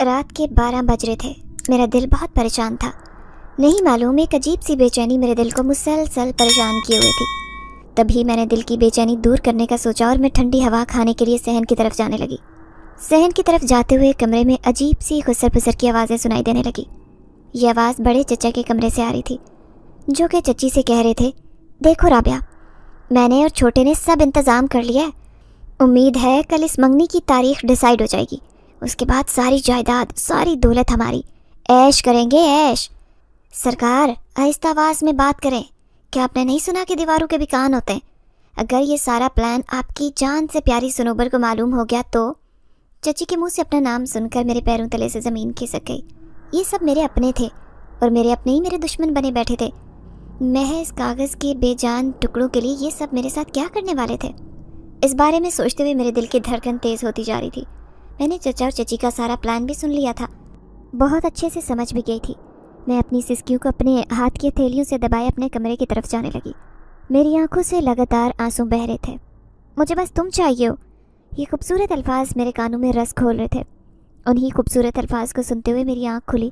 رات کے 12 بج رہے تھے۔ میرا دل بہت پریشان تھا۔ نہیں معلوم ایک عجیب سی بے چینی میرے دل کو مسلسل پریشان کیے ہوئے تھی۔ تبھی میں نے دل کی بے چینی دور کرنے کا سوچا اور میں ٹھنڈی ہوا کھانے کے لیے صحن کی طرف جانے لگی۔ صحن کی طرف جاتے ہوئے کمرے میں عجیب سی خسر پسر کی آوازیں سنائی دینے لگی۔ یہ آواز بڑے چچا کے کمرے سے آ رہی تھی، جو کہ چچی سے کہہ رہے تھے، دیکھو رابعہ، میں نے اور چھوٹے نے سب انتظام کر لیا ہے۔ امید ہے کل اس منگنی کی تاریخ ڈیسائیڈ ہو جائے گی، اس کے بعد ساری جائیداد ساری دولت ہماری، عیش کریں گے عیش۔ سرکار آہستہ آواز میں بات کریں، کیا آپ نے نہیں سنا کہ دیواروں کے بھی کان ہوتے ہیں؟ اگر یہ سارا پلان آپ کی جان سے پیاری سنوبر کو معلوم ہو گیا تو… چچی کے منہ سے اپنا نام سن کر میرے پیروں تلے سے زمین کھسک گئی۔ یہ سب میرے اپنے تھے اور میرے اپنے ہی میرے دشمن بنے بیٹھے تھے۔ محض کاغذ کے بے جان ٹکڑوں کے لیے یہ سب میرے ساتھ کیا کرنے والے تھے؟ اس بارے میں سوچتے ہوئے میرے دل کی دھڑکن تیز ہوتی جا رہی تھی۔ میں نے چچا اور چچی کا سارا پلان بھی سن لیا تھا، بہت اچھے سے سمجھ بھی گئی تھی۔ میں اپنی سسکیوں کو اپنے ہاتھ کی ہتھیلیوں سے دبائے اپنے کمرے کی طرف جانے لگی۔ میری آنکھوں سے لگاتار آنسو بہہ رہے تھے۔ مجھے بس تم چاہیے ہو، یہ خوبصورت الفاظ میرے کانوں میں رس گھول رہے تھے۔ انہی خوبصورت الفاظ کو سنتے ہوئے میری آنکھ کھلی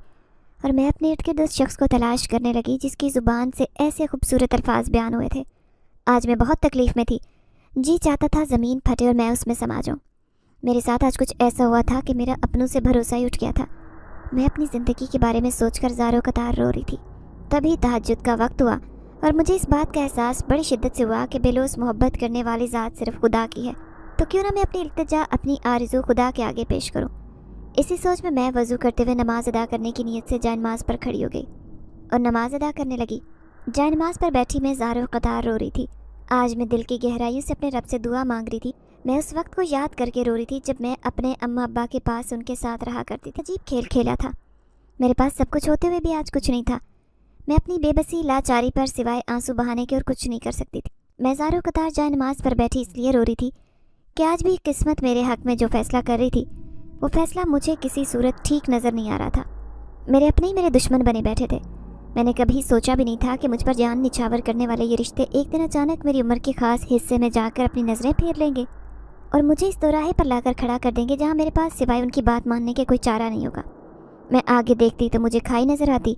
اور میں اپنے ارد گرد اس شخص کو تلاش کرنے لگی جس کی زبان سے ایسے خوبصورت الفاظ بیان ہوئے تھے۔ آج میں بہت تکلیف میں تھی، جی چاہتا تھا زمین پھٹے اور میں اس میں سما جاؤں۔ میرے ساتھ آج کچھ ایسا ہوا تھا کہ میرا اپنوں سے بھروسہ ہی اٹھ گیا تھا۔ میں اپنی زندگی کے بارے میں سوچ کر زاروں قطار رو رہی تھی۔ تبھی تہجد کا وقت ہوا اور مجھے اس بات کا احساس بڑی شدت سے ہوا کہ بےلوث محبت کرنے والی ذات صرف خدا کی ہے، تو کیوں نہ میں اپنی التجا اپنی آرزو خدا کے آگے پیش کروں۔ اسی سوچ میں وضو کرتے ہوئے نماز ادا کرنے کی نیت سے جائے نماز پر کھڑی ہو گئی اور نماز ادا کرنے لگی۔ جائے نماز پر بیٹھی میں زاروں قطار رو رہی تھی۔ آج میں دل کی گہرائیوں سے اپنے رب سے دعا مانگ رہی تھی۔ میں اس وقت کو یاد کر کے رو رہی تھی جب میں اپنے اماں ابا کے پاس ان کے ساتھ رہا کرتی تھی۔ عجیب کھیل کھیلا تھا، میرے پاس سب کچھ ہوتے ہوئے بھی آج کچھ نہیں تھا۔ میں اپنی بے بسی لاچاری پر سوائے آنسو بہانے کے اور کچھ نہیں کر سکتی تھی۔ میں زاروں قطار جائے نماز پر بیٹھی اس لیے رو رہی تھی کہ آج بھی قسمت میرے حق میں جو فیصلہ کر رہی تھی وہ فیصلہ مجھے کسی صورت ٹھیک نظر نہیں آ رہا تھا۔ میرے اپنے ہی میرے دشمن بنے بیٹھے تھے۔ میں نے کبھی سوچا بھی نہیں تھا کہ مجھ پر جان نچھاور کرنے والے یہ رشتے ایک دن اچانک میری عمر کے خاص حصے میں جا کر اپنی نظریں پھیر لیں گے اور مجھے اس دوراہے پر لا کر کھڑا کر دیں گے جہاں میرے پاس سوائے ان کی بات ماننے کے کوئی چارہ نہیں ہوگا۔ میں آگے دیکھتی تو مجھے کھائی نظر آتی،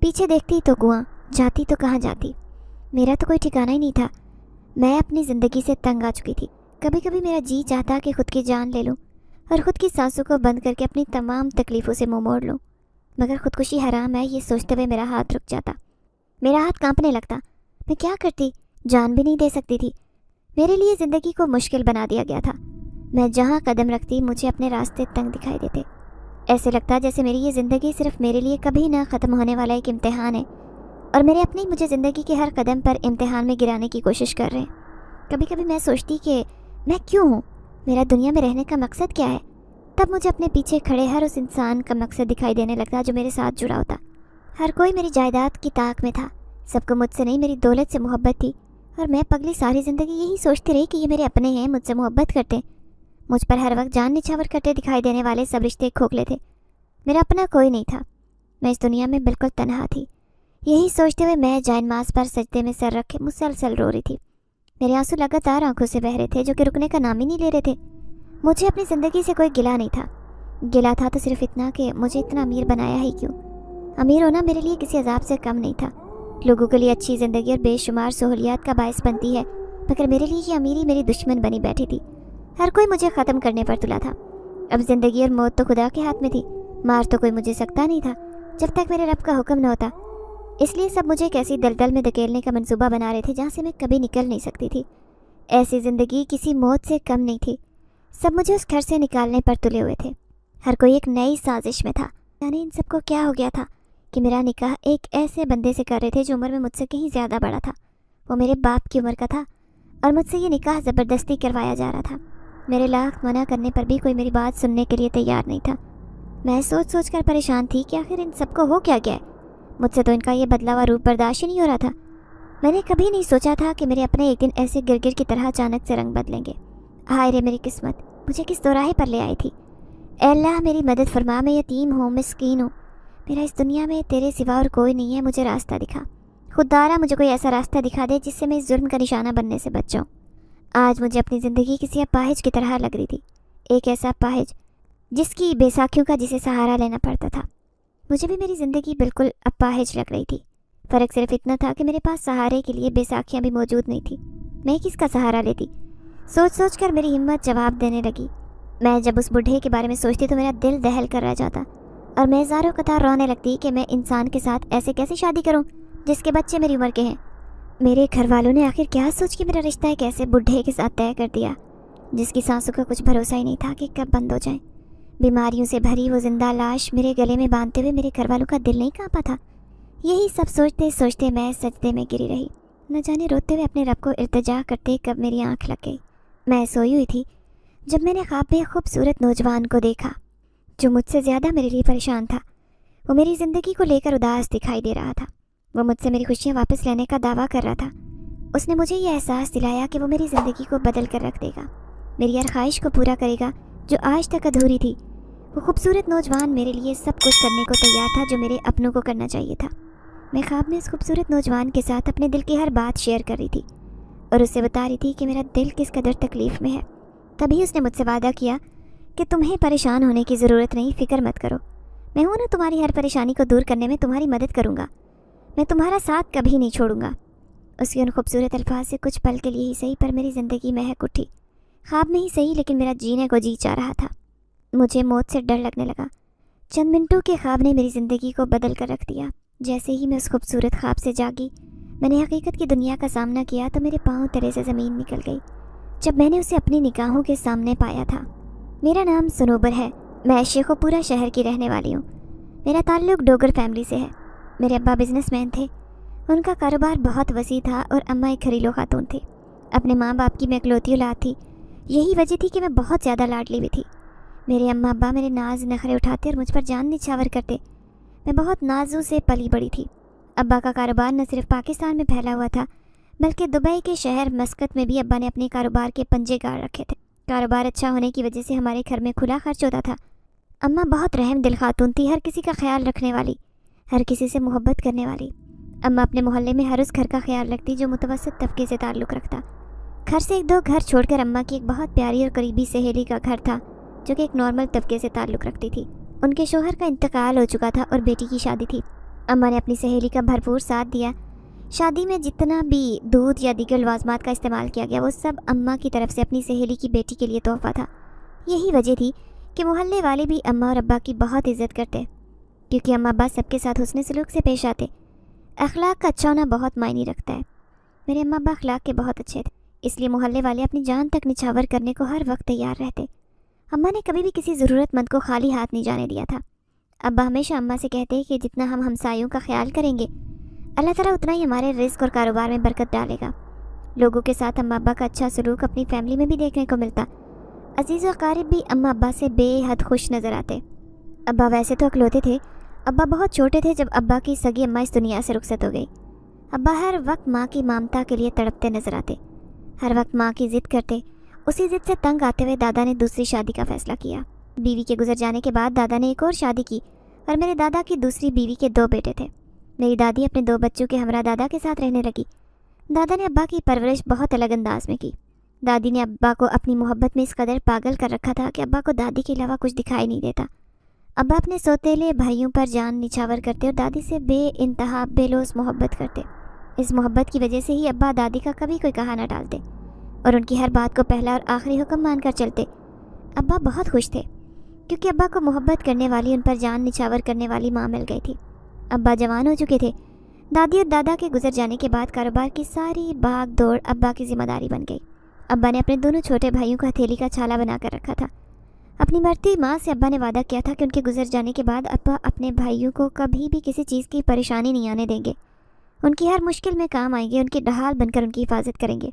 پیچھے دیکھتی تو کنواں، جاتی تو کہاں جاتی، میرا تو کوئی ٹھکانہ ہی نہیں تھا۔ میں اپنی زندگی سے تنگ آ چکی تھی۔ کبھی کبھی میرا جی چاہتا کہ خود کی جان لے لوں اور خود کی سانسوں کو بند کر کے اپنی تمام تکلیفوں سے منہ موڑ لوں، مگر خودکشی حرام ہے یہ سوچتے ہوئے میرا ہاتھ رک جاتا، میرا ہاتھ کانپنے لگتا۔ میں کیا کرتی؟ جان بھی نہیں دے سکتی تھی۔ میرے لیے زندگی کو مشکل بنا دیا گیا تھا۔ میں جہاں قدم رکھتی مجھے اپنے راستے تنگ دکھائی دیتے۔ ایسے لگتا جیسے میری یہ زندگی صرف میرے لیے کبھی نہ ختم ہونے والا ایک امتحان ہے اور میرے اپنے ہی مجھے زندگی کے ہر قدم پر امتحان میں گرانے کی کوشش کر رہے ہیں۔ کبھی کبھی میں سوچتی کہ میں کیوں ہوں، میرا دنیا میں رہنے کا مقصد کیا ہے؟ تب مجھے اپنے پیچھے کھڑے ہر اس انسان کا مقصد دکھائی دینے لگتا جو میرے ساتھ جڑا ہوتا۔ ہر کوئی میری جائیداد کی طاق میں تھا، سب کو مجھ سے نہیں میری دولت سے محبت تھی، اور میں پگلی ساری زندگی یہی سوچتی رہی کہ یہ میرے اپنے ہیں، مجھ سے محبت کرتے، مجھ پر ہر وقت جان نچھاور کرتے دکھائی دینے والے سب رشتے کھوکھلے تھے۔ میرا اپنا کوئی نہیں تھا، میں اس دنیا میں بالکل تنہا تھی۔ یہی سوچتے ہوئے میں جائے نماز پر سجدے میں سر رکھے مسلسل رو رہی تھی۔ میرے آنسو لگاتار آنکھوں سے بہہ رہے تھے جو کہ رکنے کا نام ہی نہیں لے رہے تھے۔ مجھے اپنی زندگی سے کوئی گلہ نہیں تھا، گلہ تھا تو صرف اتنا کہ مجھے اتنا امیر بنایا ہی کیوں۔ امیر ہونا میرے لیے کسی عذاب سے کم نہیں تھا۔ لوگوں کے لیے اچھی زندگی اور بے شمار سہولیات کا باعث بنتی ہے، مگر میرے لیے یہ امیری میری دشمن بنی بیٹھی تھی۔ ہر کوئی مجھے ختم کرنے پر تلا تھا۔ اب زندگی اور موت تو خدا کے ہاتھ میں تھی، مار تو کوئی مجھے سکتا نہیں تھا جب تک میرے رب کا حکم نہ ہوتا۔ اس لیے سب مجھے ایک ایسی دلدل میں دھکیلنے کا منصوبہ بنا رہے تھے جہاں سے میں کبھی نکل نہیں سکتی تھی۔ ایسی زندگی کسی موت سے کم نہیں تھی۔ سب مجھے اس گھر سے نکالنے پر تلے ہوئے تھے، ہر کوئی ایک نئی سازش میں تھا۔ یعنی ان سب کو کیا ہو گیا تھا کہ میرا نکاح ایک ایسے بندے سے کر رہے تھے جو عمر میں مجھ سے کہیں زیادہ بڑا تھا، وہ میرے باپ کی عمر کا تھا، اور مجھ سے یہ نکاح زبردستی کروایا جا رہا تھا۔ میرے لاکھ منع کرنے پر بھی کوئی میری بات سننے کے لیے تیار نہیں تھا۔ میں سوچ سوچ کر پریشان تھی کہ آخر ان سب کو ہو کیا گیا ہے؟ مجھ سے تو ان کا یہ بدلا ہوا روپ برداشت ہی نہیں ہو رہا تھا۔ میں نے کبھی نہیں سوچا تھا کہ میرے اپنے ایک دن ایسے گرگر کی طرح اچانک سے رنگ بدلیں گے۔ ہائے رے میری قسمت، مجھے کس دوراہے پر لے آئی تھی؟ اے اللہ میری مدد فرما، میں یتیم ہوں، مسکین ہوں، میرا اس دنیا میں تیرے سوا اور کوئی نہیں ہے، مجھے راستہ دکھا خدارا، مجھے کوئی ایسا راستہ دکھا دے جس سے میں اس ظلم کا نشانہ بننے سے بچ جاؤں۔ آج مجھے اپنی زندگی کسی اپاہج کی طرح لگ رہی تھی، ایک ایسا اپاہج جس کی بیساکھیوں کا جسے سہارا لینا پڑتا تھا۔ مجھے بھی میری زندگی بالکل اپاہج لگ رہی تھی۔ فرق صرف اتنا تھا کہ میرے پاس سہارے کے لیے بیساکھیاں بھی موجود نہیں تھیں۔ میں کس کا سہارا لیتی؟ سوچ سوچ کر میری ہمت جواب دینے لگی۔ میں جب اس بوڑھے کے بارے میں سوچتی تو میرا دل دہل کر رہ جاتا اور میں ہزاروں قطار رونے لگتی کہ میں انسان کے ساتھ ایسے کیسے شادی کروں جس کے بچے میری عمر کے ہیں۔ میرے گھر والوں نے آخر کیا سوچ کے میرا رشتہ ایک ایسے بوڑھے کے ساتھ طے کر دیا جس کی سانسوں کا کچھ بھروسہ ہی نہیں تھا کہ کب بند ہو جائیں۔ بیماریوں سے بھری وہ زندہ لاش میرے گلے میں باندھتے ہوئے میرے گھر والوں کا دل نہیں کانپا تھا۔ یہی سب سوچتے سوچتے میں سجدے میں گری رہی، نہ جانے روتے ہوئے اپنے رب کو التجا کرتے کب میری آنکھ لگ گئی۔ میں سوئی ہوئی تھی جب میں نے خواب میں خوبصورت نوجوان کو دیکھا جو مجھ سے زیادہ میرے لیے پریشان تھا۔ وہ میری زندگی کو لے کر اداس دکھائی دے رہا تھا۔ وہ مجھ سے میری خوشیاں واپس لینے کا دعویٰ کر رہا تھا۔ اس نے مجھے یہ احساس دلایا کہ وہ میری زندگی کو بدل کر رکھ دے گا، میری ہر خواہش کو پورا کرے گا جو آج تک ادھوری تھی۔ وہ خوبصورت نوجوان میرے لیے سب کچھ کرنے کو تیار تھا جو میرے اپنوں کو کرنا چاہیے تھا۔ میں خواب میں اس خوبصورت نوجوان کے ساتھ اپنے دل کی ہر بات شیئر کر رہی تھی اور اسے بتا رہی تھی کہ میرا دل کس قدر تکلیف میں ہے۔ تبھی اس نے مجھ سے وعدہ کیا کہ تمہیں پریشان ہونے کی ضرورت نہیں، فکر مت کرو، میں ہوں نا، تمہاری ہر پریشانی کو دور کرنے میں تمہاری مدد کروں گا، میں تمہارا ساتھ کبھی نہیں چھوڑوں گا۔ اس کے ان خوبصورت الفاظ سے کچھ پل کے لیے ہی صحیح پر میری زندگی مہک اٹھی۔ خواب میں ہی صحیح لیکن میرا جینے کو جی چاہ رہا تھا۔ مجھے موت سے ڈر لگنے لگا۔ چند منٹوں کے خواب نے میری زندگی کو بدل کر رکھ دیا۔ جیسے ہی میں اس خوبصورت خواب سے جاگی، میں نے حقیقت کی دنیا کا سامنا کیا تو میرے پاؤں تلے سے زمین نکل گئی جب میں نے اسے اپنی نگاہوں کے سامنے پایا تھا۔ میرا نام سنوبر ہے، میں شیخ و پورہ شہر کی رہنے والی ہوں۔ میرا تعلق ڈوگر فیملی سے ہے۔ میرے ابا بزنس مین تھے، ان کا کاروبار بہت وسیع تھا اور اماں ایک گھریلو خاتون تھی۔ اپنے ماں باپ کی میں اکلوتی اولاد تھی، یہی وجہ تھی کہ میں بہت زیادہ لاڈلی بھی تھی۔ میرے اماں ابا میرے ناز نخرے اٹھاتے اور مجھ پر جان نچھاور کرتے۔ میں بہت نازوں سے پلی بڑی تھی۔ ابا کا کاروبار نہ صرف پاکستان میں پھیلا ہوا تھا بلکہ دبئی کے شہر مسقط میں بھی ابا نے اپنے کاروبار کے پنجے گاڑ رکھے تھے۔ کاروبار اچھا ہونے کی وجہ سے ہمارے گھر میں کھلا خرچ ہوتا تھا۔ اماں بہت رحم دل خاتون تھی، ہر کسی کا خیال رکھنے والی، ہر کسی سے محبت کرنے والی۔ اماں اپنے محلے میں ہر اس گھر کا خیال رکھتی جو متوسط طبقے سے تعلق رکھتا۔ گھر سے ایک دو گھر چھوڑ کر اماں کی ایک بہت پیاری اور قریبی سہیلی کا گھر تھا جو کہ ایک نارمل طبقے سے تعلق رکھتی تھی۔ ان کے شوہر کا انتقال ہو چکا تھا اور بیٹی کی شادی تھی۔ اماں نے اپنی سہیلی کا بھرپور ساتھ دیا۔ شادی میں جتنا بھی دودھ یا دیگر لوازمات کا استعمال کیا گیا وہ سب اماں کی طرف سے اپنی سہیلی کی بیٹی کے لیے تحفہ تھا۔ یہی وجہ تھی کہ محلے والے بھی اماں اور ابا کی بہت عزت کرتے، کیونکہ اماں ابا سب کے ساتھ حسن سلوک سے پیش آتے۔ اخلاق کا اچھا ہونا بہت معنی رکھتا ہے۔ میرے اماں ابا اخلاق کے بہت اچھے تھے، اس لیے محلے والے اپنی جان تک نچھاور کرنے کو ہر وقت تیار رہتے۔ اماں نے کبھی بھی کسی ضرورت مند کو خالی ہاتھ نہیں جانے دیا تھا۔ ابا ہمیشہ اماں سے کہتے کہ جتنا ہم ہمسایوں کا خیال کریں گے اللہ تعالیٰ اتنا ہی ہمارے رزق اور کاروبار میں برکت ڈالے گا۔ لوگوں کے ساتھ اماں ابا کا اچھا سلوک اپنی فیملی میں بھی دیکھنے کو ملتا۔ عزیز و اقارب بھی اماں ابا سے بے حد خوش نظر آتے۔ ابا ویسے تو اکلوتے تھے، ابا بہت چھوٹے تھے جب ابا کی سگی اماں اس دنیا سے رخصت ہو گئی۔ ابا ہر وقت ماں کی ممتا کے لیے تڑپتے نظر آتے، ہر وقت ماں کی ضد کرتے۔ اسی ضد سے تنگ آتے ہوئے دادا نے دوسری شادی کا فیصلہ کیا۔ بیوی کے گزر جانے کے بعد دادا نے ایک اور شادی کی اور میرے دادا کی دوسری بیوی کے 2 بیٹے تھے۔ میری دادی اپنے 2 بچوں کے ہمراہ دادا کے ساتھ رہنے لگی۔ دادا نے ابا کی پرورش بہت الگ انداز میں کی۔ دادی نے ابا کو اپنی محبت میں اس قدر پاگل کر رکھا تھا کہ ابا کو دادی کے علاوہ کچھ دکھائی نہیں دیتا۔ ابا اپنے سوتیلے بھائیوں پر جان نچھاور کرتے اور دادی سے بے انتہا بے لوث محبت کرتے۔ اس محبت کی وجہ سے ہی ابا دادی کا کبھی کوئی کہا نہ ڈالتے اور ان کی ہر بات کو پہلا اور آخری حکم مان کر چلتے۔ ابا بہت خوش تھے کیونکہ ابا کو محبت کرنے والی، ان پر جان نچھاور کرنے والی ماں مل گئی تھی۔ ابا جوان ہو چکے تھے۔ دادی اور دادا کے گزر جانے کے بعد کاروبار کی ساری بھاگ دوڑ ابا کی ذمہ داری بن گئی۔ ابا نے اپنے دونوں چھوٹے بھائیوں کو ہتھیلی کا چھالا بنا کر رکھا تھا۔ اپنی مرتی ماں سے ابا نے وعدہ کیا تھا کہ ان کے گزر جانے کے بعد ابا اپنے بھائیوں کو کبھی بھی کسی چیز کی پریشانی نہیں آنے دیں گے، ان کی ہر مشکل میں کام آئیں گے، ان کی ڈھال بن کر ان کی حفاظت کریں گے۔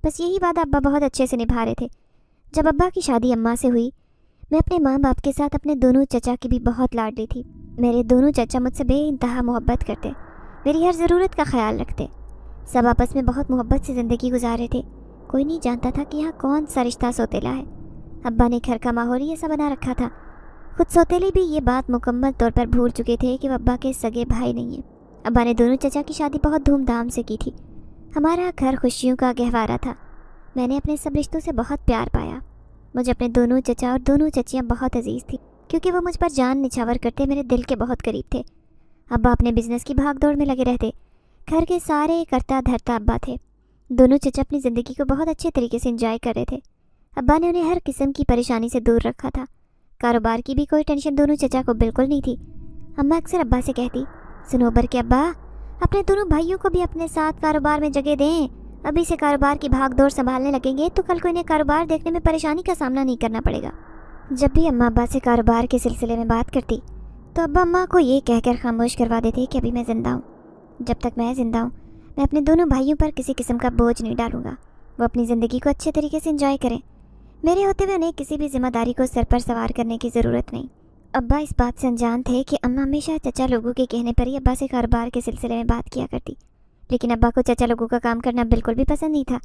بس یہی وعدہ ابا بہت اچھے سے نبھا رہے تھے۔ جب ابا کی شادی اماں سے ہوئی، میں اپنے ماں باپ کے ساتھ اپنے دونوں چچا کی بھی بہت لاڈلی تھی۔ میرے دونوں چچا مجھ سے بے انتہا محبت کرتے، میری ہر ضرورت کا خیال رکھتے۔ سب آپس میں بہت محبت سے زندگی گزار رہے تھے۔ کوئی نہیں جانتا تھا کہ یہاں کون سا رشتہ سوتیلا ہے۔ ابا نے گھر کا ماحول ہی ایسا بنا رکھا تھا۔ خود سوتیلے بھی یہ بات مکمل طور پر بھول چکے تھے کہ وہ ابا کے سگے بھائی نہیں ہیں۔ ابا نے دونوں چچا کی شادی بہت دھوم دھام سے کی تھی۔ ہمارا گھر خوشیوں کا گہوارہ تھا۔ میں نے اپنے سب رشتوں سے بہت پیار پایا۔ مجھے اپنے دونوں چچا اور دونوں چچیاں بہت عزیز تھیں۔ کیونکہ وہ مجھ پر جان نچھاور کرتے میرے دل کے بہت قریب تھے۔ ابا اپنے بزنس کی بھاگ دوڑ میں لگے رہتے، گھر کے سارے کرتا دھرتا ابا تھے۔ دونوں چچا اپنی زندگی کو بہت اچھے طریقے سے انجوائے کر رہے تھے۔ ابا نے انہیں ہر قسم کی پریشانی سے دور رکھا تھا۔ کاروبار کی بھی کوئی ٹینشن دونوں چچا کو بالکل نہیں تھی۔ اماں اکثر ابا سے کہتی، سنوبر کے ابا، اپنے دونوں بھائیوں کو بھی اپنے ساتھ کاروبار میں جگہ دیں، ابھی سے کاروبار کی بھاگ دوڑ سنبھالنے لگیں گے تو کل کو انہیں کاروبار دیکھنے میں پریشانی کا سامنا نہیں کرنا پڑے گا۔ جب بھی اماں ابا سے کاروبار کے سلسلے میں بات کرتی تو ابا اماں کو یہ کہہ کر خاموش کروا دیتے کہ ابھی میں زندہ ہوں، جب تک میں زندہ ہوں میں اپنے دونوں بھائیوں پر کسی قسم کا بوجھ نہیں ڈالوں گا، وہ اپنی زندگی کو اچھے طریقے سے انجوائے کریں، میرے ہوتے ہوئے انہیں کسی بھی ذمہ داری کو سر پر سوار کرنے کی ضرورت نہیں۔ ابا اس بات سے انجان تھے کہ اماں ہمیشہ چچا لوگوں کے کہنے پر ہی ابا سے کاروبار کے سلسلے میں بات کیا کرتی، لیکن ابا کو چچا لوگوں کا کام کرنا بالکل بھی پسند نہیں تھا۔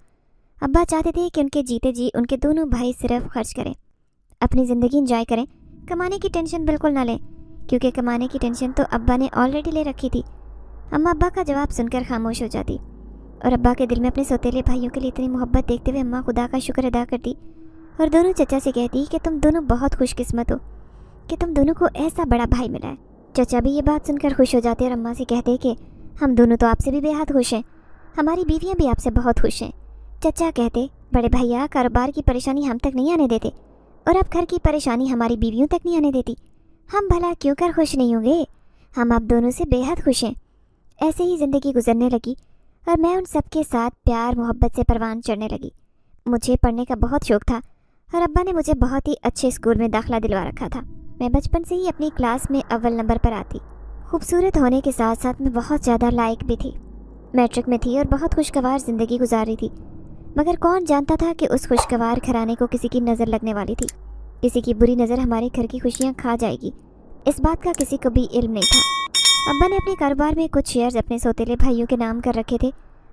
ابا چاہتے تھے کہ ان کے جیتے جی ان کے دونوں بھائی صرف خرچ کریں، اپنی زندگی انجوائے کریں، کمانے کی ٹینشن بالکل نہ لیں، کیونکہ کمانے کی ٹینشن تو ابا نے آلریڈی لے رکھی تھی۔ اماں ابا کا جواب سن کر خاموش ہو جاتی اور ابا کے دل میں اپنے سوتیلے بھائیوں کے لیے اتنی محبت دیکھتے ہوئے اماں خدا کا شکر ادا کرتی اور دونوں چچا سے کہتی کہ تم دونوں بہت خوش قسمت ہو کہ تم دونوں کو ایسا بڑا بھائی ملا ہے۔ چچا بھی یہ بات سن کر خوش ہو جاتے اور اماں سے کہتے کہ ہم دونوں تو آپ سے بھی بے حد خوش ہیں، ہماری بیویاں بھی آپ سے بہت خوش ہیں۔ چچا کہتے، بڑے بھیا کاروبار کی پریشانی ہم تک نہیں آنے دیتے اور اب گھر کی پریشانی ہماری بیویوں تک نہیں آنے دیتی، ہم بھلا کیوں کر خوش نہیں ہوں گے، ہم آپ دونوں سے بے حد خوش ہیں۔ ایسے ہی زندگی گزرنے لگی اور میں ان سب کے ساتھ پیار محبت سے پروان چڑھنے لگی۔ مجھے پڑھنے کا بہت شوق تھا اور ابا نے مجھے بہت ہی اچھے اسکول میں داخلہ دلوا رکھا تھا۔ میں بچپن سے ہی اپنی کلاس میں اول نمبر پر آتی، خوبصورت ہونے کے ساتھ ساتھ میں بہت زیادہ لائق بھی تھی۔ میٹرک میں تھی اور بہت خوشگوار زندگی گزار رہی تھی، مگر کون جانتا تھا کہ اس خوشگوار گھرانے کو کسی کی نظر لگنے والی تھی، کسی کی بری نظر ہمارے گھر کی خوشیاں کھا جائے گی، اس بات کا کسی کو بھی علم نہیں تھا۔ ابا نے اپنے کاروبار میں کچھ شیئرز اپنے سوتیلے بھائیوں کے نام کر رکھے تھے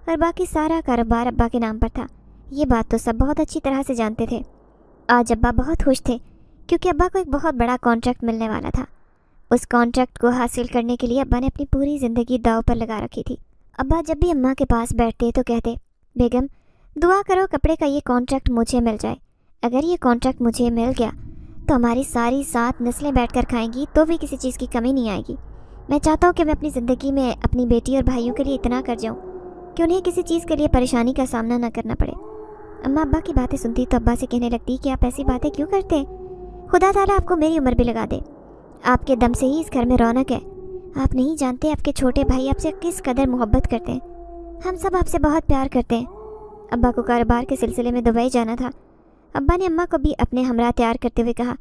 اور باقی سارا کاروبار ابا کے نام پر تھا۔ یہ بات تو سب بہت اچھی طرح سے جانتے تھے۔ آج ابا بہت خوش تھے کیونکہ ابا کو ایک بہت بڑا کانٹریکٹ ملنے والا تھا۔ اس کانٹریکٹ کو حاصل کرنے کے لیے ابا نے اپنی پوری زندگی داؤ پر لگا رکھی تھی۔ ابا جب بھی اماں کے پاس بیٹھتے تو کہتے، بیگم دعا کرو کپڑے کا یہ کانٹریکٹ مجھے مل جائے، اگر یہ کانٹریکٹ مجھے مل گیا تو ہماری ساری 7 نسلیں بیٹھ کر کھائیں گی تو بھی کسی چیز کی کمی نہیں آئے گی۔ میں چاہتا ہوں کہ میں اپنی زندگی میں اپنی بیٹی اور بھائیوں کے لیے اتنا کر جاؤں کہ انہیں کسی چیز کے لیے پریشانی کا سامنا نہ کرنا پڑے۔ اماں ابا کی باتیں سنتی تو ابا سے کہنے لگتی کہ آپ ایسی باتیں کیوں کرتے ہیں، خدا تعالیٰ آپ کو میری عمر بھی لگا دے، آپ کے دم سے ہی اس گھر میں رونق ہے، آپ نہیں جانتے آپ کے چھوٹے بھائی آپ سے کس قدر محبت کرتے ہیں، ہم سب آپ سے بہت پیار کرتے ہیں۔ ابا کو کاروبار کے سلسلے میں دبئی جانا تھا۔ ابا نے اماں کو بھی اپنے ہمراہ تیار کرتے ہوئے کہا،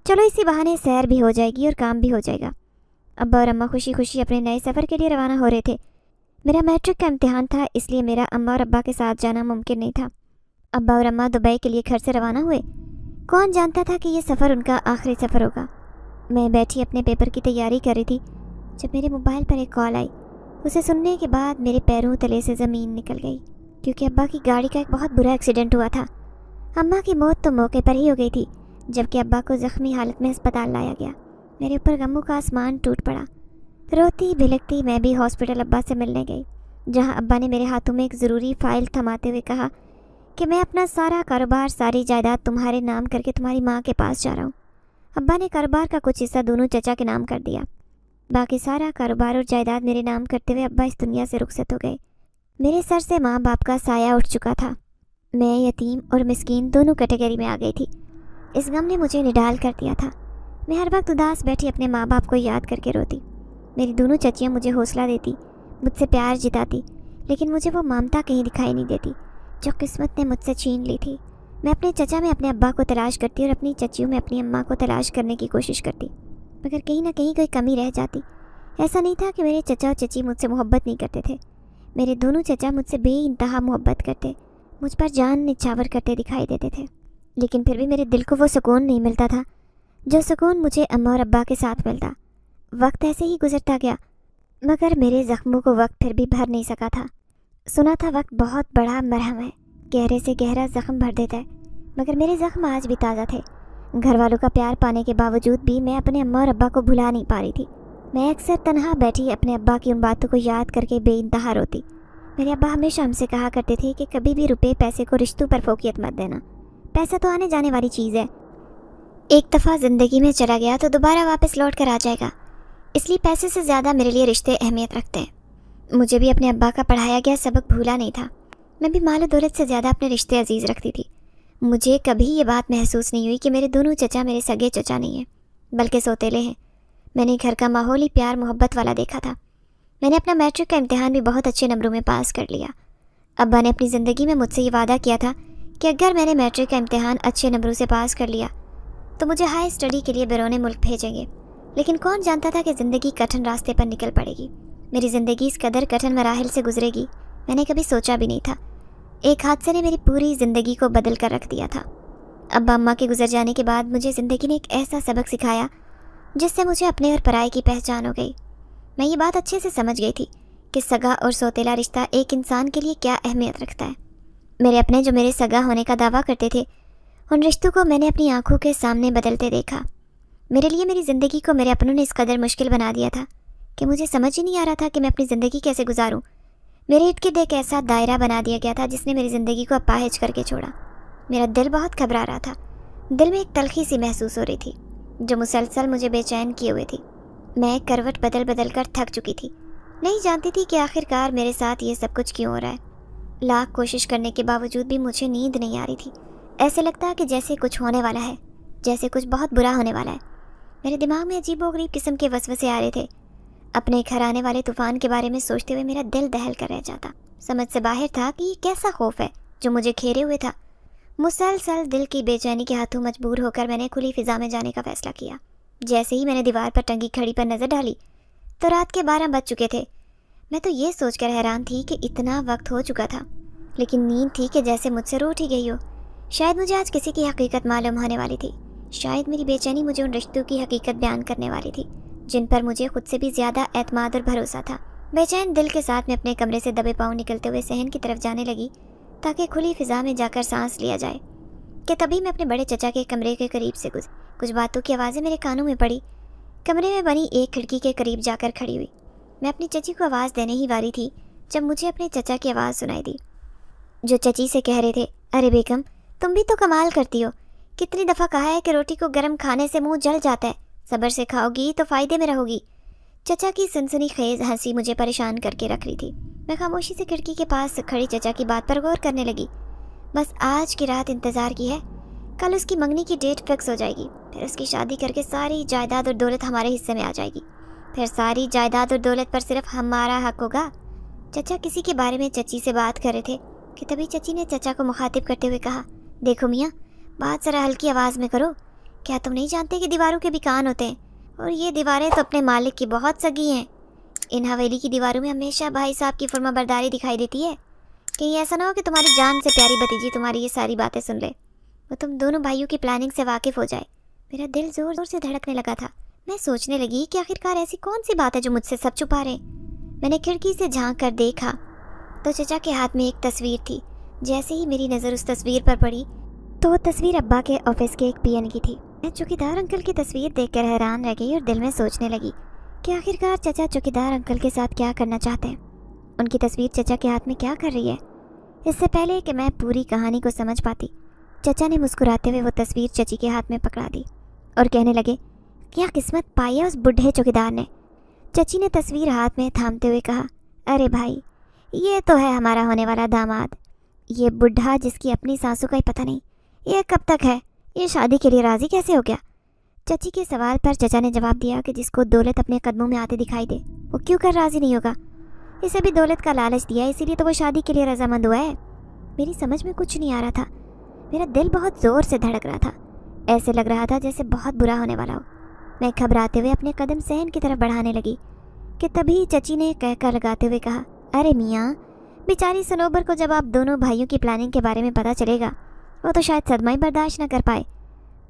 چلو اسی بہانے سیر بھی ہو جائے گی اور کام بھی ہو جائے گا۔ ابا اور اماں خوشی خوشی اپنے نئے سفر کے لیے روانہ ہو رہے تھے۔ میرا میٹرک کا امتحان تھا، اس لیے میرا اماں اور ابا کے ساتھ جانا ممکن نہیں تھا۔ ابا اور اماں دبئی کے لیے گھر سے روانہ ہوئے۔ کون جانتا تھا کہ یہ سفر ان کا آخری سفر ہوگا۔ میں بیٹھی اپنے پیپر کی تیاری کر رہی تھی جب میرے موبائل پر ایک کال آئی۔ اسے سننے کے بعد میرے پیروں تلے سے زمین نکل گئی، کیونکہ ابا کی گاڑی کا ایک بہت برا ایکسیڈنٹ ہوا تھا۔ اماں کی موت تو موقع پر ہی ہو گئی تھی، جبکہ ابا کو زخمی حالت میں ہسپتال لایا گیا۔ میرے اوپر غموں کا آسمان ٹوٹ پڑا۔ روتی بھلکتی میں بھی ہاسپٹل ابا سے ملنے گئی، جہاں ابا نے میرے ہاتھوں میں ایک ضروری فائل تھماتے ہوئے کہا کہ میں اپنا سارا کاروبار ساری جائیداد تمہارے نام کر کے تمہاری ماں کے پاس جا رہا ہوں۔ ابا نے کاروبار کا کچھ حصہ دونوں چچا کے نام کر دیا، باقی سارا کاروبار اور جائیداد میرے نام کرتے ہوئے ابا اس دنیا سے رخصت ہو گئے۔ میرے سر سے ماں باپ کا سایہ اٹھ چکا تھا۔ میں یتیم اور مسکین دونوں کیٹیگری میں آ گئی تھی۔ اس غم نے مجھے نڈال کر دیا تھا۔ میں ہر وقت اداس بیٹھی اپنے ماں باپ کو یاد کر کے روتی۔ میری دونوں چچیاں مجھے حوصلہ دیتی، مجھ سے پیار جتاتی، لیکن مجھے وہ ممتا کہیں دکھائی نہیں دیتی جو قسمت نے مجھ سے چھین لی تھی۔ میں اپنے چچا میں اپنے ابا کو تلاش کرتی اور اپنی چچیوں میں اپنی اماں کو تلاش کرنے کی کوشش کرتی، مگر کہیں نہ کہیں کوئی کمی رہ جاتی۔ ایسا نہیں تھا کہ میرے چچا اور چچی مجھ سے محبت نہیں کرتے تھے، میرے دونوں چچا مجھ سے بے انتہا محبت کرتے، مجھ پر جان نچھاور کرتے دکھائی دیتے تھے، لیکن پھر بھی میرے دل کو وہ سکون نہیں ملتا تھا جو سکون مجھے اماں اور ابا کے ساتھ ملتا۔ وقت ایسے ہی گزرتا گیا، مگر میرے زخموں کو وقت پھر بھی بھر نہیں سکا تھا۔ سنا تھا وقت بہت بڑا مرہم ہے، گہرے سے گہرا زخم بھر دیتا ہے، مگر میرے زخم آج بھی تازہ تھے۔ گھر والوں کا پیار پانے کے باوجود بھی میں اپنے اماں اور ابا کو بھلا نہیں پا رہی تھی۔ میں اکثر تنہا بیٹھی اپنے ابا کی ان باتوں کو یاد کر کے بے انتہا روتی۔ میرے ابا ہمیشہ ہم سے کہا کرتے تھے کہ کبھی بھی روپے پیسے کو رشتوں پر فوقیت مت دینا، پیسہ تو آنے جانے والی چیز ہے، ایک دفعہ زندگی میں چلا گیا تو دوبارہ واپس لوٹ کر آ جائے گا، اس لیے پیسے سے زیادہ میرے لیے رشتے اہمیت رکھتے ہیں۔ مجھے بھی اپنے ابا کا پڑھایا گیا سبق بھولا نہیں تھا۔ میں بھی مال و دولت سے زیادہ اپنے رشتے عزیز رکھتی تھی۔ مجھے کبھی یہ بات محسوس نہیں ہوئی کہ میرے دونوں چچا میرے سگے چچا نہیں ہیں بلکہ سوتیلے ہیں۔ میں نے گھر کا ماحول ہی پیار محبت والا دیکھا تھا۔ میں نے اپنا میٹرک کا امتحان بھی بہت اچھے نمبروں میں پاس کر لیا۔ ابا نے اپنی زندگی میں مجھ سے یہ وعدہ کیا تھا کہ اگر میں نے میٹرک کا امتحان اچھے نمبروں سے پاس کر لیا تو مجھے ہائی اسٹڈی کے لیے بیرون ملک بھیجیں گے۔ لیکن کون جانتا تھا کہ زندگی کٹھن راستے پر نکل پڑے گی۔ میری زندگی اس قدر کٹھن مراحل سے گزرے گی میں نے کبھی سوچا بھی نہیں تھا۔ ایک حادثے نے میری پوری زندگی کو بدل کر رکھ دیا تھا۔ ابا اماں کے گزر جانے کے بعد مجھے زندگی نے ایک ایسا سبق سکھایا جس سے مجھے اپنے اور پرائے کی پہچان ہو گئی۔ میں یہ بات اچھے سے سمجھ گئی تھی کہ سگا اور سوتیلا رشتہ ایک انسان کے لیے کیا اہمیت رکھتا ہے۔ میرے اپنے جو میرے سگا ہونے کا دعویٰ کرتے تھے، ان رشتوں کو میں نے اپنی آنکھوں کے سامنے بدلتے دیکھا۔ میرے لیے میری زندگی کو میرے اپنوں نے اس قدر مشکل بنا دیا تھا کہ مجھے سمجھ ہی نہیں آ رہا تھا کہ میں اپنی زندگی کیسے گزاروں۔ میرے ارد گرد ایک ایسا دائرہ بنا دیا گیا تھا جس نے میری زندگی کو اپاہج کر کے چھوڑا۔ میرا دل بہت گھبرا رہا تھا۔ دل میں ایک تلخی سی محسوس ہو رہی تھی جو مسلسل مجھے بے چین کیے ہوئے تھی۔ میں کروٹ بدل بدل کر تھک چکی تھی، نہیں جانتی تھی کہ آخر کار میرے ساتھ یہ سب کچھ کیوں ہو رہا ہے۔ لاکھ کوشش کرنے کے باوجود بھی مجھے نیند نہیں آ رہی تھی۔ ایسے لگتا کہ جیسے کچھ ہونے والا ہے، جیسے کچھ بہت برا ہونے والا ہے۔ میرے دماغ میں عجیب و غریب قسم کے وسوسے آ رہے تھے۔ اپنے گھر آنے والے طوفان کے بارے میں سوچتے ہوئے میرا دل دہل کر رہ جاتا۔ سمجھ سے باہر تھا کہ یہ کیسا خوف ہے جو مجھے گھیرے ہوئے تھا۔ مسلسل دل کی بے چینی کے ہاتھوں مجبور ہو کر میں نے کھلی فضا میں جانے کا فیصلہ کیا۔ جیسے ہی میں نے دیوار پر ٹنگی گھڑی پر نظر ڈالی تو رات کے 12 بج چکے تھے۔ میں تو یہ سوچ کر حیران تھی کہ اتنا وقت ہو چکا تھا، لیکن نیند تھی کہ جیسے مجھ سے روٹھ ہی گئی ہو۔ شاید مجھے آج کسی کی حقیقت معلوم ہونے والی تھی۔ شاید میری بے چینی مجھے ان رشتوں کی حقیقت بیان کرنے والی تھی جن پر مجھے خود سے بھی زیادہ اعتماد اور بھروسہ تھا۔ بے چین دل کے ساتھ میں اپنے کمرے سے دبے پاؤں نکلتے ہوئے صحن کی طرف جانے لگی تاکہ کھلی فضا میں جا کر سانس لیا جائے کہ تبھی میں اپنے بڑے چچا کے کمرے کے قریب سے کچھ باتوں کی آوازیں میرے کانوں میں پڑی۔ کمرے میں بنی ایک کھڑکی کے قریب جا کر کھڑی ہوئی۔ میں اپنی چچی کو آواز دینے ہی والی تھی جب مجھے اپنے چچا کی آواز سنائی دی جو چچی سے کہہ رہے تھے، ارے بیگم تم بھی تو کمال کرتی ہو، کتنی دفعہ کہا ہے کہ روٹی کو گرم کھانے سے منہ جل جاتا ہے، صبر سے کھاؤ گی تو فائدے میں رہو گی۔ چچا کی سنسنی خیز ہنسی مجھے پریشان کر کے رکھ رہی تھی۔ میں خاموشی سے کھڑکی کے پاس کھڑی چچا کی بات پر غور کرنے لگی۔ بس آج کی رات انتظار کی ہے، کل اس کی منگنی کی ڈیٹ فکس ہو جائے گی، پھر اس کی شادی کر کے ساری جائیداد اور دولت ہمارے حصے میں آ جائے گی، پھر ساری جائیداد اور دولت پر صرف ہمارا حق ہوگا۔ چچا کسی کے بارے میں چچی سے بات کر رہے تھے کہ تبھی چچی نے چچا کو مخاطب کرتے ہوئے کہا، دیکھو میاں بات ذرا ہلکی آواز میں کرو، کیا تم نہیں جانتے کہ دیواروں کے بھی کان ہوتے ہیں، اور یہ دیواریں تو اپنے مالک کی بہت سگی ہیں۔ ان حویلی کی دیواروں میں ہمیشہ بھائی صاحب کی فرما برداری دکھائی دیتی ہے۔ کہیں ایسا نہ ہو کہ تمہاری جان سے پیاری بھتیجی تمہاری یہ ساری باتیں سن لے، وہ تم دونوں بھائیوں کی پلاننگ سے واقف ہو جائے۔ میرا دل زور زور سے دھڑکنے لگا تھا۔ میں سوچنے لگی کہ آخرکار ایسی کون سی بات ہے جو مجھ سے سب چھپا رہے۔ میں نے کھڑکی سے جھانک کر دیکھا تو چچا کے ہاتھ میں ایک تصویر تھی۔ جیسے ہی میری نظر اس تصویر پر پڑی تو وہ تصویر ابا کے آفس کے ایک پی این کی تھی۔ میں چوکیدار انکل کی تصویر دیکھ کر حیران رہ گئی اور دل میں سوچنے لگی کہ آخرکار چچا چوکیدار انکل کے ساتھ کیا کرنا چاہتے ہیں۔ ان کی تصویر چچا کے ہاتھ میں کیا کر رہی ہے؟ اس سے پہلے کہ میں پوری کہانی کو سمجھ پاتی، چچا نے مسکراتے ہوئے وہ تصویر چچی کے ہاتھ میں پکڑا دی اور کہنے لگے، کیا قسمت پائی ہے اس بڈھے چوکیدار نے۔ چچی نے تصویر ہاتھ میں تھامتے ہوئے کہا، ارے بھائی یہ تو ہے ہمارا ہونے والا داماد، یہ بڈھا جس کی اپنی سانسوں کا ہی پتہ نہیں، یہ کب تک ہے، یہ شادی کے لیے راضی کیسے ہو گیا؟ چچی کے سوال پر چچا نے جواب دیا کہ جس کو دولت اپنے قدموں میں آتے دکھائی دے وہ کیوں کر راضی نہیں ہوگا، اسے بھی دولت کا لالچ دیا اسی لیے تو وہ شادی کے لیے رضامند ہوا ہے۔ میری سمجھ میں کچھ نہیں آ رہا تھا، میرا دل بہت زور سے دھڑک رہا تھا، ایسے لگ رہا تھا جیسے بہت برا ہونے والا ہو۔ میں گھبراتے ہوئے اپنے قدم صحن کی طرف بڑھانے لگی کہ تبھی چچی نے کہہ کر لگاتے ہوئے کہا، ارے میاں بیچاری سنوبر کو جب آپ دونوں بھائیوں کی پلاننگ کے بارے میں پتہ چلے گا وہ تو شاید صدمہ ہی برداشت نہ کر پائے۔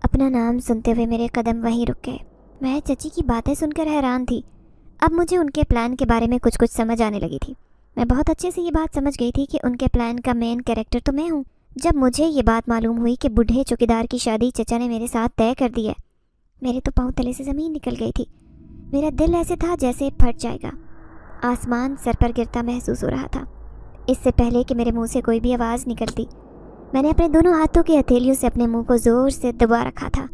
اپنا نام سنتے ہوئے میرے قدم وہیں رک گئے۔ میں چچی کی باتیں سن کر حیران تھی۔ اب مجھے ان کے پلان کے بارے میں کچھ سمجھ آنے لگی تھی۔ میں بہت اچھے سے یہ بات سمجھ گئی تھی کہ ان کے پلان کا مین کیریکٹر تو میں ہوں۔ جب مجھے یہ بات معلوم ہوئی کہ بڈھے چوکیدار کی شادی چچا نے میرے ساتھ طے کر دی ہے، میرے تو پاؤں تلے سے زمین نکل گئی تھی۔ میرا دل ایسے تھا جیسے پھٹ جائے گا۔ آسمان سر پر گرتا محسوس ہو رہا تھا۔ اس سے پہلے کہ میرے منہ سے کوئی بھی آواز نکلتی، میں نے اپنے دونوں ہاتھوں کی ہتھیلیوں سے اپنے منہ کو زور سے دبا رکھا تھا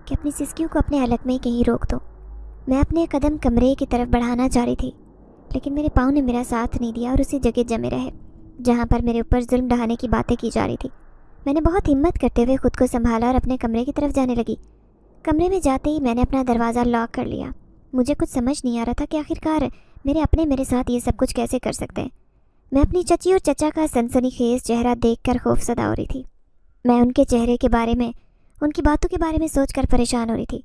کہ اپنی سسکیوں کو اپنے حلق میں ہی کہیں روک دوں۔ میں اپنے قدم کمرے کی طرف بڑھانا چاہ رہی تھی، لیکن میرے پاؤں نے میرا ساتھ نہیں دیا اور اسی جگہ جمے رہے جہاں پر میرے اوپر ظلم ڈھانے کی باتیں کی جا رہی تھی۔ میں نے بہت ہمت کرتے ہوئے خود کو سنبھالا اور اپنے کمرے کی طرف جانے لگی۔ کمرے میں جاتے ہی میں نے اپنا دروازہ لاک کر لیا۔ مجھے کچھ سمجھ نہیں آ رہا تھا کہ آخرکار میرے اپنے میرے ساتھ یہ سب کچھ کیسے کر سکتے ہیں۔ میں اپنی چچی اور چچا کا سنسنی خیز چہرہ دیکھ کر خوف زدہ ہو رہی تھی۔ میں ان کے چہرے کے بارے میں، ان کی باتوں کے بارے میں سوچ کر پریشان ہو رہی تھی۔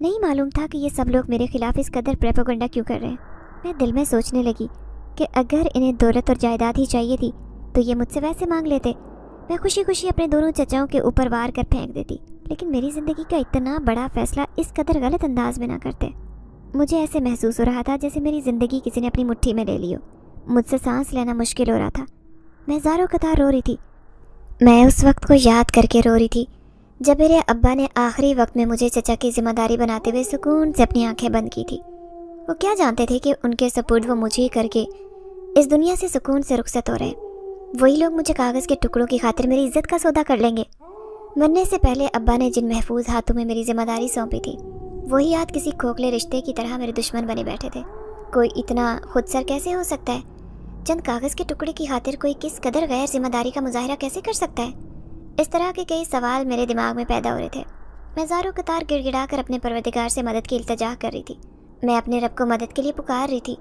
نہیں معلوم تھا کہ یہ سب لوگ میرے خلاف اس قدر پروپیگنڈا کیوں کر رہے ہیں۔ میں دل میں سوچنے لگی کہ اگر انہیں دولت اور جائیداد ہی چاہیے تھی تو یہ مجھ سے ویسے مانگ لیتے۔ میں خوشی خوشی اپنے دونوں چچاؤں کے اوپر وار کر پھینک دیتی، لیکن میری زندگی کا اتنا بڑا فیصلہ اس قدر غلط انداز میں نہ کرتے۔ مجھے ایسے محسوس ہو رہا تھا جیسے میری زندگی کسی نے اپنی مٹھی میں لے لی ہو۔ مجھ سے سانس لینا مشکل ہو رہا تھا۔ میں زاروں قطار رو رہی تھی۔ میں اس وقت کو یاد کر کے رو رہی تھی جب میرے ابا نے آخری وقت میں مجھے چچا کی ذمہ داری بناتے ہوئے سکون سے اپنی آنکھیں بند کی تھی۔ وہ کیا جانتے تھے کہ ان کے سپرد وہ مجھے کر کے اس دنیا سے سکون سے رخصت ہو رہے ہیں۔ وہی لوگ مجھے کاغذ کے ٹکڑوں کی خاطر میری عزت کا سودا کر لیں گے۔ مرنے سے پہلے ابا نے جن محفوظ ہاتھوں میں میری ذمہ داری سونپی تھی، وہی ہاتھ کسی کھوکھلے رشتے کی طرح میرے دشمن بنے بیٹھے تھے۔ کوئی اتنا خود سر کیسے ہو سکتا ہے؟ چند کاغذ کے ٹکڑے کی خاطر کوئی کس قدر غیر ذمہ داری کا مظاہرہ کیسے کر سکتا ہے؟ اس طرح کے کئی سوال میرے دماغ میں پیدا ہو رہے تھے۔ میں زاروں قطار گڑ گڑا کر اپنے پروردگار سے مدد کی التجا کر رہی تھی۔ میں اپنے رب کو مدد کے لیے پکار رہی تھی۔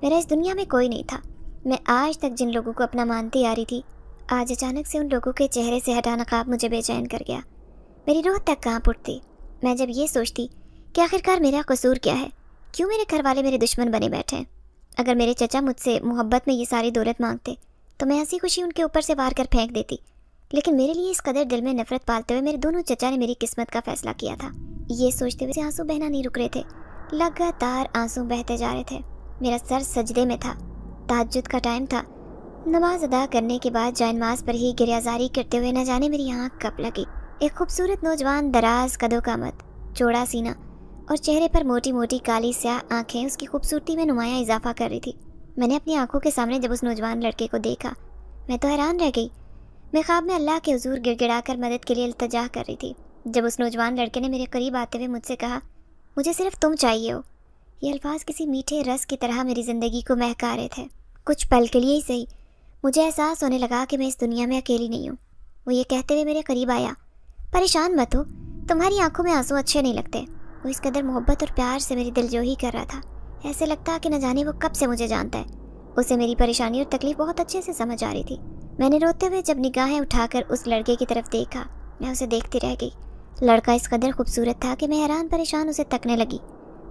میرا اس دنیا میں کوئی نہیں تھا۔ میں آج تک جن لوگوں کو اپنا مانتی آ رہی تھی، آج اچانک سے ان لوگوں کے چہرے سے ہٹا نقاب مجھے بے چین کر گیا۔ میری روح تک کانپ اٹھتی میں جب یہ سوچتی کہ آخرکار میرا قصور کیا ہے؟ کیوں میرے گھر والے میرے دشمن بنے بیٹھے ہیں؟ اگر میرے چچا مجھ سے محبت میں یہ ساری دولت مانگتے تو میں ہنسی خوشی ان کے اوپر سے وار کر پھینک دیتی، لیکن میرے لیے اس قدر دل میں نفرت پالتے ہوئے میرے دونوں چچا نے میری قسمت کا فیصلہ کیا تھا۔ یہ سوچتے ہوئے آنسو بہنا نہیں رک رہے تھے، لگاتار آنسو بہتے جا رہے تھے۔ میرا سر سجدے میں تھا۔ تہجد کا ٹائم تھا۔ نماز ادا کرنے کے بعد جائے نماز پر ہی گریازاری کرتے ہوئے نہ جانے میری آنکھ کب لگی۔ ایک خوبصورت نوجوان، دراز قد و قامت، چوڑا سینہ اور چہرے پر موٹی موٹی کالی سیاہ آنکھیں اس کی خوبصورتی میں نمایاں اضافہ کر رہی تھی۔ میں نے اپنی آنکھوں کے سامنے جب اس نوجوان لڑکے کو دیکھا، میں تو حیران رہ گئی۔ میں خواب میں اللہ کے حضور گڑ گڑا کر مدد کے لیے التجا کر رہی تھی جب اس نوجوان لڑکے نے میرے قریب آتے ہوئے مجھ سے کہا، مجھے صرف تم چاہیے ہو۔ یہ الفاظ کسی میٹھے رس کی طرح میری زندگی کو مہکا رہے تھے۔ کچھ پل کے لیے ہی صحیح مجھے احساس ہونے لگا کہ میں اس دنیا میں اکیلی نہیں ہوں۔ وہ یہ کہتے ہوئے میرے قریب آیا، پریشان مت ہو، تمہاری آنکھوں میں آنسو اچھے نہیں لگتے۔ وہ اس قدر محبت اور پیار سے میری دلجوئی کر رہا تھا، ایسے لگتا کہ نہ جانے وہ کب سے مجھے جانتا ہے۔ اسے میری پریشانی اور تکلیف بہت اچھے سے سمجھ آ رہی تھی۔ میں نے روتے ہوئے جب نگاہیں اٹھا کر اس لڑکے کی طرف دیکھا، میں اسے دیکھتی رہ گئی۔ لڑکا اس قدر خوبصورت تھا کہ میں حیران پریشان اسے تکنے لگی۔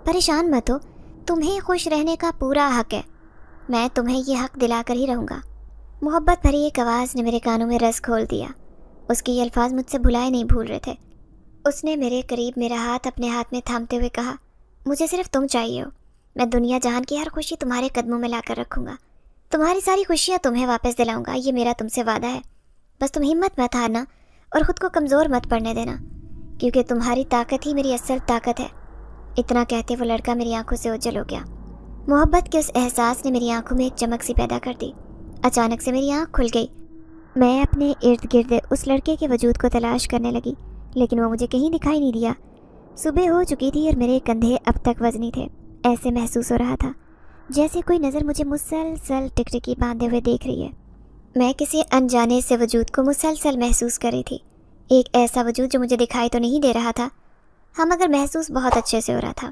پریشان مت ہو، تمہیں خوش رہنے کا پورا حق ہے، میں تمہیں یہ حق دلا کر ہی رہوں گا۔ محبت بھری ایک آواز نے میرے کانوں میں رس کھول دیا۔ اس کے یہ الفاظ مجھ سے بھلائے نہیں بھول رہے تھے۔ اس نے میرے قریب میرا ہاتھ اپنے ہاتھ میں تھامتے ہوئے کہا، مجھے صرف تم چاہیے ہو، میں دنیا جہان کی ہر خوشی تمہارے قدموں میں لا کر رکھوں گا، تمہاری ساری خوشیاں تمہیں واپس دلاؤں گا، یہ میرا تم سے وعدہ ہے۔ بس تم ہمت مت ہارنا اور خود کو کمزور مت پڑنے دینا، کیونکہ تمہاری طاقت ہی میری اصل طاقت ہے۔ اتنا کہتے وہ لڑکا میری آنکھوں سے اوجھل ہو گیا۔ محبت کے اس احساس نے میری آنکھوں میں ایک چمک سی پیدا کر دی۔ اچانک سے میری آنکھ کھل گئی۔ میں اپنے ارد گرد اس لڑکے کے وجود کو تلاش کرنے لگی، لیکن وہ مجھے کہیں دکھائی نہیں دیا۔ صبح ہو چکی تھی اور میرے کندھے اب تک وزنی تھے۔ ایسے محسوس ہو رہا تھا جیسے کوئی نظر مجھے مسلسل ٹکٹکی باندھے ہوئے دیکھ رہی ہے۔ میں کسی انجانے سے وجود کو مسلسل محسوس کر رہی تھی، ایک ایسا وجود جو مجھے دکھائی تو نہیں دے رہا تھا، ہاں مگر محسوس بہت اچھے سے ہو رہا تھا۔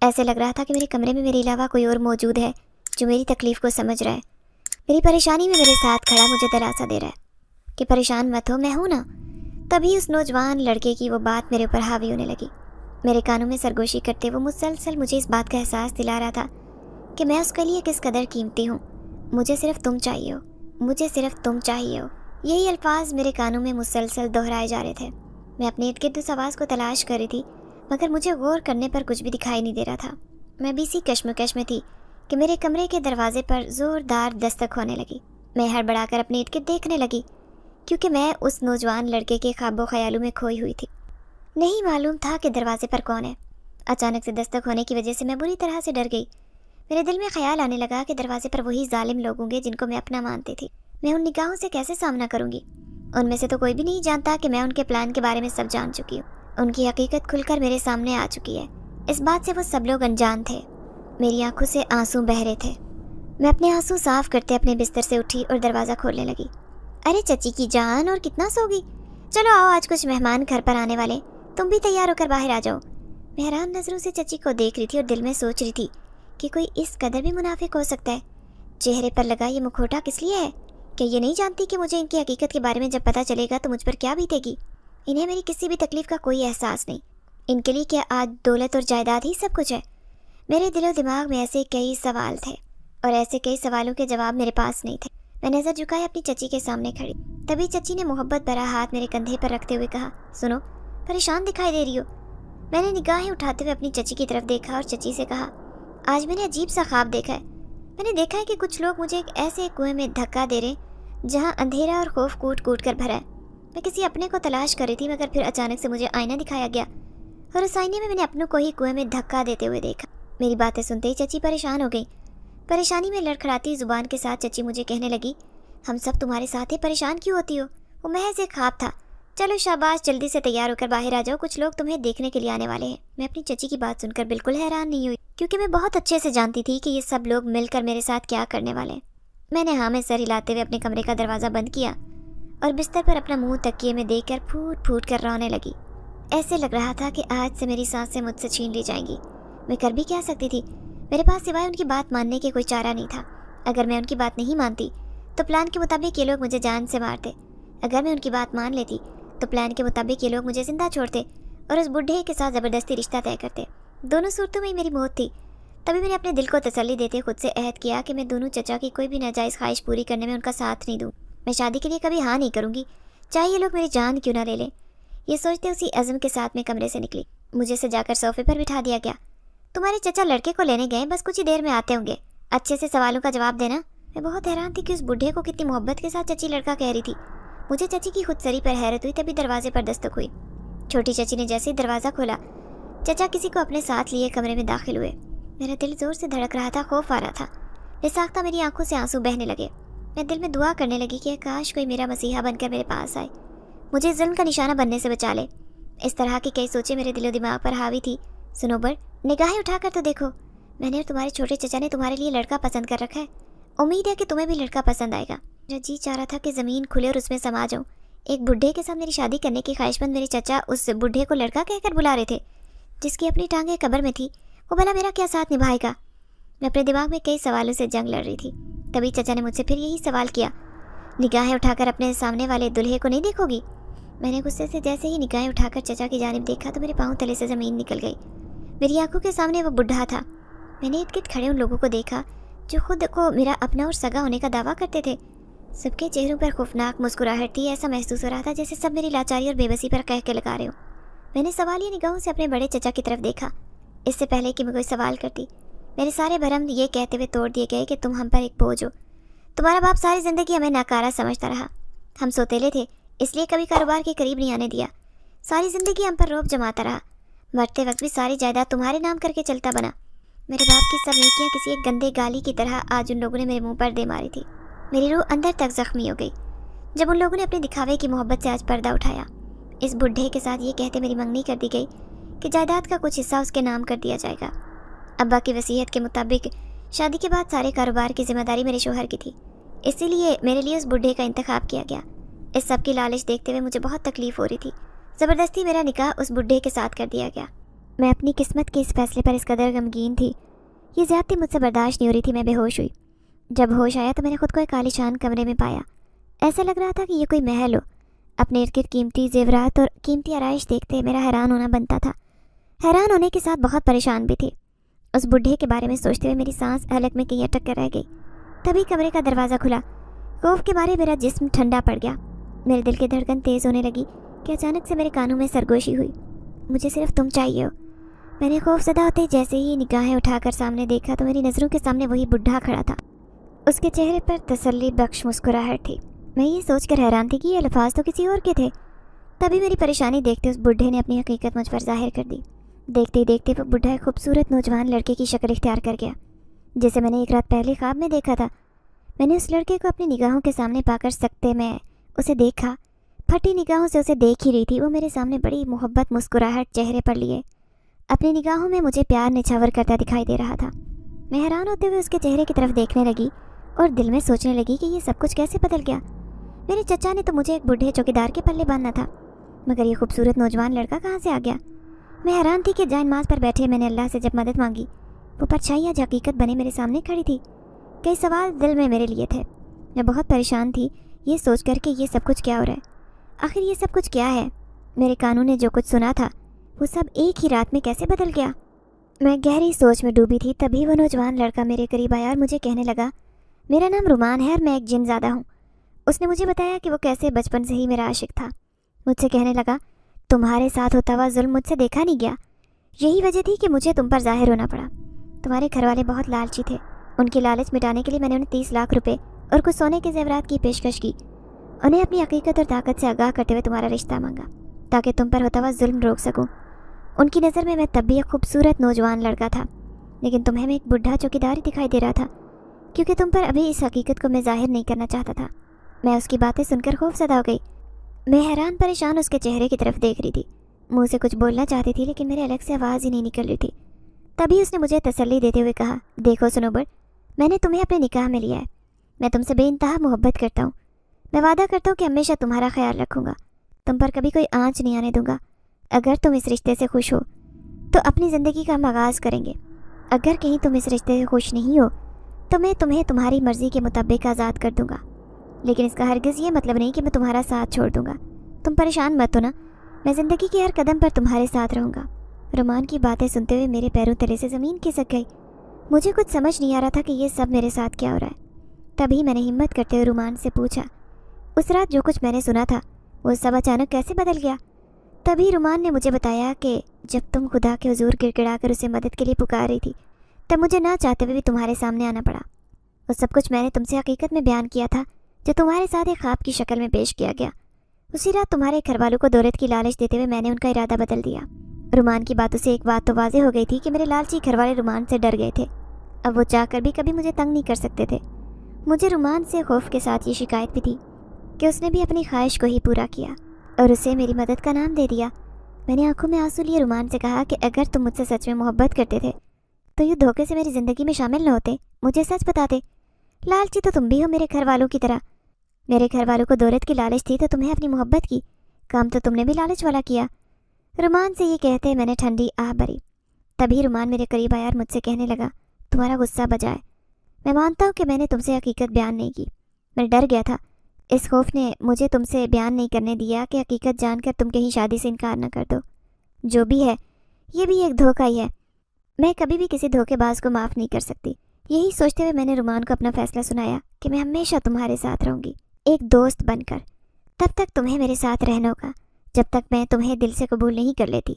ایسے لگ رہا تھا کہ میرے کمرے میں میرے علاوہ کوئی اور موجود ہے جو میری تکلیف کو سمجھ رہا ہے، میری پریشانی میں میرے ساتھ کھڑا مجھے دلاسا دے رہا ہے کہ پریشان مت ہو، میں ہوں نا۔ تبھی اس نوجوان لڑکے کی وہ بات میرے اوپر حاوی ہونے لگی۔ میرے کانوں میں سرگوشی کرتے وہ مسلسل مجھے اس بات کا احساس دلا رہا تھا کہ میں اس کے لیے کس قدر قیمتی ہوں۔ مجھے صرف تم چاہیے ہو، مجھے صرف تم چاہیے ہو، یہی الفاظ میرے کانوں میں مسلسل دہرائے جا رہے تھے۔ میں اپنے ارد گرد اس آواز کو تلاش کر رہی تھی، مگر مجھے غور کرنے پر کچھ بھی دکھائی نہیں دے رہا تھا۔ میں بھی اسی کشمکش میں تھی کہ میرے کمرے کے دروازے پر زوردار دستک ہونے لگی۔ میں ہڑبڑا کر اپنے ارد گرد دیکھنے لگی، کیونکہ میں اس نوجوان لڑکے کے خواب و خیالوں میں کھوئی ہوئی تھی۔ نہیں معلوم تھا کہ دروازے پر کون ہے۔ اچانک سے دستک ہونے کی وجہ سے میں بری طرح سے ڈر گئی۔ میرے دل میں خیال آنے لگا کہ دروازے پر وہی ظالم لوگ ہوں گے جن کو میں اپنا مانتی تھی۔ میں ان نگاہوں سے کیسے سامنا کروں گی؟ ان میں سے تو کوئی بھی نہیں جانتا کہ میں ان کے پلان کے بارے میں سب جان چکی ہوں۔ ان کی حقیقت کھل کر میرے سامنے آ چکی ہے۔ اس بات سے وہ سب لوگ انجان تھے۔ میری آنکھوں سے آنسو بہہ رہے تھے۔ میں اپنے آنسو صاف کرتے اپنے بستر سے اٹھی اور دروازہ کھولنے لگی۔ ارے چچی کی جان، اور کتنا سوگی؟ چلو آؤ، آج کچھ مہمان گھر پر آنے والے، تم بھی تیار ہو کر باہر آ جاؤ۔ میں حیران نظروں سے چچی کو دیکھ رہی تھی اور دل میں سوچ رہی تھی کہ کوئی اس قدر بھی منافق ہو سکتا ہے۔ چہرے پر لگا یہ مکھوٹا کس لیے ہے؟ کہ یہ نہیں جانتی کہ مجھے ان کی حقیقت کے بارے میں جب پتہ چلے گا تو مجھ پر کیا بیتے گی؟ انہیں میری کسی بھی تکلیف کا کوئی احساس نہیں۔ ان کے لیے کیا آج دولت اور جائیداد ہی سب کچھ ہے؟ میرے دل و دماغ میں ایسے کئی سوال تھے اور ایسے کئی سوالوں کے جواب میرے پاس نہیں تھے۔ میں نظر جھکائے اپنی چچی کے سامنے کھڑی، تبھی چچی نے محبت بھرا ہاتھ میرے کندھے پر رکھتے ہوئے کہا، سنو، پریشان دکھائی دے رہی ہو۔ میں نے نگاہیں اٹھاتے ہوئے اپنی چچی کی طرف دیکھا اور چچی سے کہا، آج میں نے عجیب سا خواب دیکھا ہے۔ میں نے دیکھا ہے کہ کچھ لوگ مجھے ایک ایسے کنویں میں دھکا دے رہے جہاں اندھیرا اور خوف کوٹ کوٹ کر بھرا ہے۔ میں کسی اپنے کو تلاش کر رہی تھی، مگر پھر اچانک سے مجھے آئینہ دکھایا گیا اور اس آئینے میں نے اپنوں کو ہی کنویں میں دھکا دیتے ہوئے دیکھا۔ میری باتیں سنتے ہی چچی پریشان ہو گئی۔ پریشانی میں لڑکھڑاتی زبان کے ساتھ چچی مجھے کہنے لگی، ہم سب تمہارے ساتھ ہی پریشان کیوں ہوتی ہو؟ وہ محض ایک خواب تھا۔ چلو شاباش، جلدی سے تیار ہو کر باہر آ جاؤ، کچھ لوگ تمہیں دیکھنے کے لیے آنے والے ہیں۔ میں اپنی چچی کی بات سن کر بالکل حیران نہیں ہوئی، کیونکہ میں بہت اچھے سے جانتی تھی کہ یہ سب لوگ مل کر میرے ساتھ کیا کرنے والے ہیں۔ میں نے ہاں میں سر ہلاتے ہوئے اپنے کمرے کا دروازہ بند کیا اور بستر پر اپنا منہ تکیے میں دیکھ کر پھوٹ پھوٹ کر رونے لگی۔ ایسے لگ رہا تھا کہ آج سے میری سانسیں مجھ سے چھین لی جائیں گی۔ میں کر بھی کیا سکتی تھی؟ میرے پاس سوائے ان کی بات ماننے کے کوئی چارہ نہیں تھا۔ اگر میں ان کی بات نہیں مانتی تو پلان کے مطابق یہ لوگ مجھے جان سے مارتے۔ اگر میں ان کی بات مان لیتی تو پلان کے مطابق یہ لوگ مجھے زندہ چھوڑتے اور اس بڈھے کے ساتھ زبردستی رشتہ طے کرتے۔ دونوں صورتوں میں ہی میری موت تھی۔ تبھی میں نے اپنے دل کو تسلی دیتے خود سے عہد کیا کہ میں دونوں چچا کی کوئی بھی ناجائز خواہش پوری کرنے میں ان کا ساتھ نہیں دوں۔ میں شادی کے لیے کبھی ہاں نہیں کروں گی، چاہے یہ لوگ میری جان کیوں نہ لے لیں۔ یہ سوچتے اسی عزم کے ساتھ میں کمرے سے نکلی۔ مجھے سجا کر صوفے پر بٹھا دیا گیا۔ تمہارے چچا لڑکے کو لینے گئے، بس کچھ ہی دیر میں آتے ہوں گے، اچھے سے سوالوں کا جواب دینا۔ میں بہت حیران تھی کہ اس بڈھے کو کتنی محبت کے ساتھ چچی لڑکا کہہ رہی تھی۔ مجھے چچی کی خود سری پر حیرت ہوئی، تبھی دروازے پر دستک ہوئی۔ چھوٹی چچی نے جیسے ہی دروازہ کھولا، چچا کسی کو اپنے ساتھ لیے کمرے میں داخل ہوئے۔ میرا دل زور سے دھڑک رہا تھا، خوف آ رہا تھا۔ بے ساختہ میری آنکھوں سے آنسو بہنے لگے۔ میں دل میں دعا کرنے لگی کہ کاش کوئی میرا مسیحا بن کر میرے پاس آئے، مجھے ظلم کا نشانہ بننے سے بچا لے۔ اس طرح کی کئی سوچیں میرے دل و دماغ پر حاوی تھی۔ سنوبر، نگاہیں اٹھا کر تو دیکھو، میں نے اور تمہارے چھوٹے چچا نے تمہارے لیے لڑکا پسند کر رکھا ہے۔ امید ہے کہ تمہیں بھی لڑکا پسند آئے گا۔ میرا جی چاہ رہا تھا کہ زمین کھلے اور اس میں سما جاؤں۔ ایک بڈھے کے ساتھ میری شادی کرنے کی خواہش مند میرے چچا اس بڈھے کو لڑکا کہہ کر بلا رہے تھے، جس کی اپنی ٹانگیں قبر میں تھی۔ وہ بھلا میرا کیا ساتھ نبھائے گا؟ میں اپنے دماغ میں کئی سوالوں سے جنگ لڑ رہی تھی۔ تبھی چچا نے مجھ سے پھر یہی سوال کیا، نگاہیں اٹھا کر اپنے سامنے والے دلہے کو نہیں دیکھو گی؟ میں نے غصے سے جیسے ہی نگاہیں اٹھا کر چچا کی جانب دیکھا تو میرے پاؤں تلے سے زمین نکل گئی۔ میری آنکھوں کے سامنے وہ بڈھا تھا۔ میں نے ارد گرد کھڑے ان لوگوں کو دیکھا جو خود کو میرا اپنا اور سگا ہونے کا دعویٰ کرتے تھے۔ سب کے چہروں پر خوفناک مسکراہٹ تھی۔ ایسا محسوس ہو رہا تھا جیسے سب میری لاچاری اور بے بسی پر قہقہ کے لگا رہے ہو۔ میں نے سوالیہ نگاہوں سے اپنے بڑے چچا کی طرف دیکھا۔ اس سے پہلے کہ میں کوئی سوال کرتی، میرے سارے بھرم یہ کہتے ہوئے توڑ دیے گئے کہ تم ہم پر ایک بوجھ ہو۔ تمہارا باپ ساری زندگی ہمیں ناکارہ سمجھتا رہا۔ ہم سوتیلے تھے، اس لیے کبھی کاروبار کے قریب نہیں آنے دیا۔ ساری زندگی ہم پر روب جماتا رہا۔ مرتے وقت بھی ساری جائیداد تمہارے نام کر کے چلتا بنا۔ میرے باپ کی سب نیکیاں کسی ایک گندے گالی کی طرح آج ان لوگوں نے میرے منہ پر دے ماری تھی۔ میری روح اندر تک زخمی ہو گئی جب ان لوگوں نے اپنے دکھاوے کی محبت سے آج پردہ اٹھایا۔ اس بڈھے کے ساتھ یہ کہتے میری منگنی کر دی گئی کہ جائیداد کا کچھ حصہ اس کے نام کر دیا جائے گا۔ ابا کی وصیت کے مطابق شادی کے بعد سارے کاروبار کی ذمہ داری میرے شوہر کی تھی، اسی لیے میرے لیے اس بڈھے کا انتخاب کیا گیا۔ اس سب کی لالچ دیکھتے ہوئے مجھے بہت تکلیف ہو رہی تھی۔ زبردستی میرا نکاح اس بڈھے کے ساتھ کر دیا گیا۔ میں اپنی قسمت کے اس فیصلے پر اس قدر غمگین تھی، یہ زیادتی مجھ سے برداشت نہیں ہو رہی تھی۔ میں بے ہوش ہوئی۔ جب ہوش آیا تو میں نے خود کو ایک عالیشان کمرے میں پایا۔ ایسا لگ رہا تھا کہ یہ کوئی محل ہو۔ اپنے ارد گرد قیمتی زیورات اور قیمتی آرائش دیکھتے میرا حیران ہونا بنتا تھا۔ حیران ہونے کے ساتھ بہت پریشان بھی تھی۔ اس بڈھے کے بارے میں سوچتے ہوئے میری سانس حلق میں کہیں اٹک کر رہ گئی۔ تبھی کمرے کا دروازہ کھلا۔ خوف کے مارے میرا جسم ٹھنڈا پڑ گیا۔ میرے دل کی دھڑکن تیز ہونے لگی کہ اچانک سے میرے کانوں میں سرگوشی ہوئی، مجھے صرف تم چاہیے ہو۔ میں نے خوف زدہ ہوتے جیسے ہی نگاہیں اٹھا کر سامنے دیکھا تو میری نظروں کے سامنے وہی بڈھا کھڑا تھا۔ اس کے چہرے پر تسلی بخش مسکراہٹ تھی۔ میں یہ سوچ کر حیران تھی کہ یہ الفاظ تو کسی اور کے تھے۔ تبھی میری پریشانی دیکھتے اس بڈھے نے اپنی حقیقت مجھ پر ظاہر کر دی۔ دیکھتے ہی دیکھتے وہ بڈھا ایک خوبصورت نوجوان لڑکے کی شکل اختیار کر گیا، جسے میں نے ایک رات پہلے خواب میں دیکھا تھا۔ میں نے اس لڑکے کو اپنی نگاہوں کے سامنے پا کر سکتے میں اسے دیکھا، پھٹی نگاہوں سے اسے دیکھ ہی رہی تھی۔ وہ میرے سامنے بڑی محبت مسکراہٹ چہرے پر لیے اپنی نگاہوں میں مجھے پیار نچھاور کرتا دکھائی دے رہا تھا۔ میں حیران ہوتے ہوئے اس کے چہرے کی طرف دیکھنے لگی اور دل میں سوچنے لگی کہ یہ سب کچھ کیسے بدل گیا۔ میرے چچا نے تو مجھے ایک بوڑھے چوکیدار کے پلے باندھنا تھا، مگر یہ خوبصورت نوجوان لڑکا کہاں سے آ گیا؟ میں حیران تھی کہ جائے نماز پر بیٹھے میں نے اللہ سے جب مدد مانگی، وہ پرچھائی آج حقیقت بنے میرے سامنے کھڑی تھی۔ کئی سوال دل میں میرے لیے تھے۔ میں بہت پریشان تھی یہ سوچ کر کہ یہ سب کچھ کیا ہو رہا ہے، آخر یہ سب کچھ کیا ہے؟ میرے کانوں نے جو کچھ سنا تھا وہ سب ایک ہی رات میں کیسے بدل گیا؟ میں گہری سوچ میں ڈوبی تھی، تبھی وہ نوجوان لڑکا میرے قریب آیا اور مجھے کہنے لگا، میرا نام رومان ہے اور میں ایک جن زادہ ہوں۔ اس نے مجھے بتایا کہ وہ کیسے بچپن سے ہی میرا عاشق تھا۔ مجھ سے کہنے لگا، تمہارے ساتھ ہوتا ہوا ظلم مجھ سے دیکھا نہیں گیا، یہی وجہ تھی کہ مجھے تم پر ظاہر ہونا پڑا۔ تمہارے گھر والے بہت لالچی تھے، ان کی لالچ مٹانے کے لیے میں نے انہیں 30 لاکھ روپے اور کچھ سونے کے زیورات کی پیشکش کی۔ انہیں اپنی حقیقت اور طاقت سے آگاہ کرتے ہوئے تمہارا رشتہ مانگا تاکہ تم پر ہوتا ہوا ظلم روک سکوں۔ ان کی نظر میں تب بھی ایک خوبصورت نوجوان لڑکا تھا، لیکن تمہیں میں ایک بڈھا چوکیدار ہی دکھائی دے رہا تھا، کیونکہ تم پر ابھی اس حقیقت کو میں ظاہر نہیں کرنا چاہتا تھا۔ میں اس کی باتیں سن کر خوف زدہ ہو گئی۔ میں حیران پریشان اس کے چہرے کی طرف دیکھ رہی تھی، منہ سے کچھ بولنا چاہتی تھی لیکن میرے الگ سے آواز ہی نہیں نکل رہی تھی۔ تبھی اس نے مجھے تسلی دیتے ہوئے کہا، دیکھو سنوبر، میں نے تمہیں اپنے نکاح میں لیا ہے، میں تم سے بے انتہا محبت کرتا ہوں، میں وعدہ کرتا ہوں کہ ہمیشہ تمہارا خیال رکھوں گا، تم پر کبھی کوئی آنچ نہیں آنے دوں گا۔ اگر تم اس رشتے سے خوش ہو تو اپنی زندگی کا ہم آغاز کریں گے، اگر کہیں تم اس رشتے سے خوش نہیں ہو تو میں تمہیں تمہاری مرضی کے مطابق آزاد کر دوں گا، لیکن اس کا ہرگز یہ مطلب نہیں کہ میں تمہارا ساتھ چھوڑ دوں گا۔ تم پریشان مت ہونا، میں زندگی کے ہر قدم پر تمہارے ساتھ رہوں گا۔ رومان کی باتیں سنتے ہوئے میرے پیروں تلے سے زمین کھسک گئی۔ مجھے کچھ سمجھ نہیں آ رہا تھا کہ یہ سب میرے ساتھ کیا ہو رہا ہے۔ تبھی میں نے ہمت کرتے ہوئے رومان سے پوچھا، اس رات جو کچھ میں نے سنا تھا وہ سب اچانک کیسے بدل گیا؟ تبھی رومان نے مجھے بتایا کہ جب تم خدا کے حضور گڑ گڑا کر اسے مدد کے لیے پکار رہی تھی تب مجھے نہ چاہتے ہوئے بھی تمہارے سامنے آنا پڑا۔ وہ سب کچھ میں نے تم سے حقیقت میں بیان کیا تھا جو تمہارے ساتھ ایک خواب کی شکل میں پیش کیا گیا۔ اسی رات تمہارے گھر والوں کو دولت کی لالچ دیتے ہوئے میں نے ان کا ارادہ بدل دیا۔ رومان کی باتوں سے ایک بات تو واضح ہو گئی تھی کہ میرے لالچی گھر والے رومان سے ڈر گئے تھے، اب وہ چاہ کر بھی کبھی مجھے تنگ نہیں کر سکتے تھے۔ مجھے رومان سے خوف کے ساتھ یہ شکایت بھی تھی کہ اس نے بھی اپنی خواہش کو ہی پورا کیا اور اسے میری مدد کا نام دے دیا۔ میں نے آنکھوں میں آنسو لیے رومان سے کہا کہ اگر تم مجھ سے سچ میں محبت کرتے تھے تو یہ دھوکے سے میری زندگی میں شامل نہ ہوتے، مجھے سچ بتاتے۔ لالچی تو تم بھی ہو میرے گھر والوں کی طرح، میرے گھر والوں کو دولت کی لالچ تھی تو تمہیں اپنی محبت کی، کام تو تم نے بھی لالچ والا کیا۔ رومان سے یہ کہتے میں نے ٹھنڈی آہ بھری۔ تبھی رومان میرے قریب آیا اور مجھ سے کہنے لگا، تمہارا غصہ بجائے، میں مانتا ہوں کہ میں نے تم سے حقیقت بیان نہیں کی، میں ڈر گیا تھا، اس خوف نے مجھے تم سے بیان نہیں کرنے دیا کہ حقیقت جان کر تم کہیں شادی سے انکار نہ کر دو۔ جو بھی ہے یہ بھی ایک دھوکہ ہی ہے، میں کبھی بھی کسی دھوکے باز کو معاف نہیں کر سکتی۔ یہی سوچتے ہوئے میں نے رومان کو اپنا فیصلہ سنایا کہ میں ہمیشہ تمہارے ساتھ رہوں گی، ایک دوست بن کر، تب تک تمہیں میرے ساتھ رہنا ہوگا جب تک میں تمہیں دل سے قبول نہیں کر لیتی۔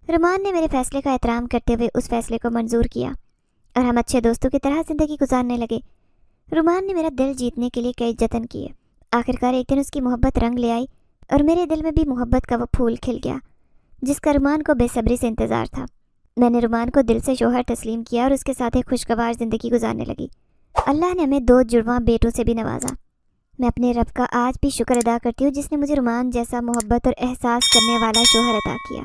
رومان نے میرے فیصلے کا احترام کرتے ہوئے اس فیصلے کو منظور کیا اور ہم اچھے دوستوں کی طرح زندگی گزارنے لگے۔ رومان نے میرا دل جیتنے کے لیے کئی جتن کیے، آخرکار ایک دن اس کی محبت رنگ لے آئی اور میرے دل میں بھی محبت کا وہ پھول کھل گیا جس کا رومان کو بے صبری سے انتظار تھا۔ میں نے رومان کو دل سے شوہر تسلیم کیا اور اس کے ساتھ ایک خوشگوار زندگی گزارنے لگی۔ اللہ نے ہمیں 2 جڑواں بیٹوں سے بھی نوازا۔ میں اپنے رب کا آج بھی شکر ادا کرتی ہوں جس نے مجھے رومان جیسا محبت اور احساس کرنے والا شوہر عطا کیا۔